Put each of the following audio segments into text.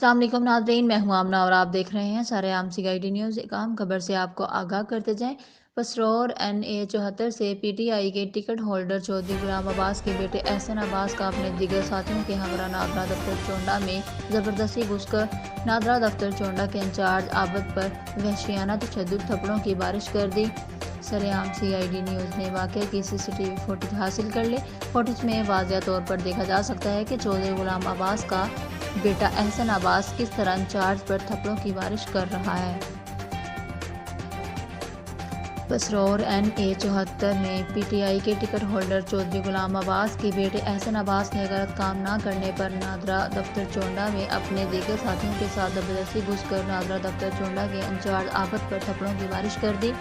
السلام علیکم ناظرین، میں ہوں آمنہ اور آپ دیکھ رہے ہیں سارے عام سی گائیڈی نیوز۔ ایک اہم خبر سے آپ کو آگاہ کرتے جائیں۔ پسرور NA 74 سے PTI کے ٹکٹ ہولڈر چودھری غلام عباس کے بیٹے احسن عباس کا اپنے دیگر ساتھیوں کے ہمراہ نادرا دفتر چونڈا میں زبردستی گھس کر نادرا دفتر چونڈا کے انچارج عابد پر وحشیانہ تشدد تھپڑوں کی بارش کر دی۔ سرعام CID نیوز نے واقعے کی CCTV فوٹیج حاصل کر لی۔ فوٹیج میں واضح طور پر دیکھا جا سکتا ہے کہ چودھری غلام عباس کا بیٹا احسن عباس کس طرح انچارج پر تھپڑوں کی بارش کر رہا ہے۔ پسرور NA 74 میں PTI کے ٹکٹ ہولڈر چودھری غلام عباس کے بیٹے احسن عباس نے غلط کام نہ کرنے پر نادرا دفتر چونڈا میں اپنے دیگر ساتھیوں کے ساتھ زبردستی گھس کر نادرا دفتر چونڈا کے انچارج عابد پر تھپڑوں کی بارش کر دی۔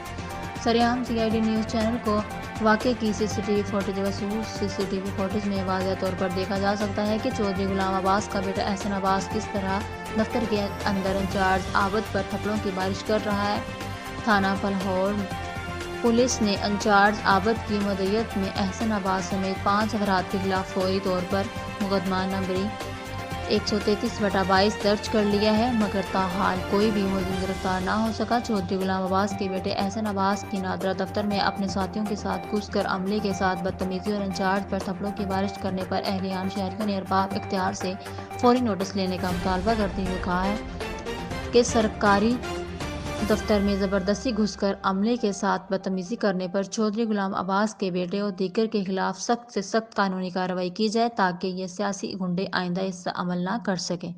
سرعام CID نیوز چینل کو واقعے کی CCTV فوٹیج وصول۔ CCTV فوٹیج میں واضح طور پر دیکھا جا سکتا ہے کہ چودھری غلام عباس کا بیٹا احسن عباس کس طرح دفتر کے اندر انچارج عابد پر تھپڑوں کی بارش کر رہا ہے۔ تھانہ پلہور پولیس نے انچارج عابد کی مدعیت میں احسن عباس سمیت 5 افراد کے خلاف فوری طور پر مقدمہ نمبری 133/22 درج کر لیا ہے، مگر تاحال کوئی بھی ملزم گرفتار نہ ہو سکا۔ چودھری غلام عباس کے بیٹے احسن عباس کی نادرا دفتر میں اپنے ساتھیوں کے ساتھ گھس کر عملے کے ساتھ بدتمیزی اور انچارج پر تھپڑوں کی بارش کرنے پر اہلیان شہریوں نے ارباب اختیار سے فوری نوٹس لینے کا مطالبہ کرتے ہوئے کہا ہے کہ سرکاری دفتر میں زبردستی گھس کر عملے کے ساتھ بدتمیزی کرنے پر چودھری غلام عباس کے بیٹے اور دیگر کے خلاف سخت سے سخت قانونی کارروائی کی جائے تاکہ یہ سیاسی گنڈے آئندہ ایسا عمل نہ کر سکیں۔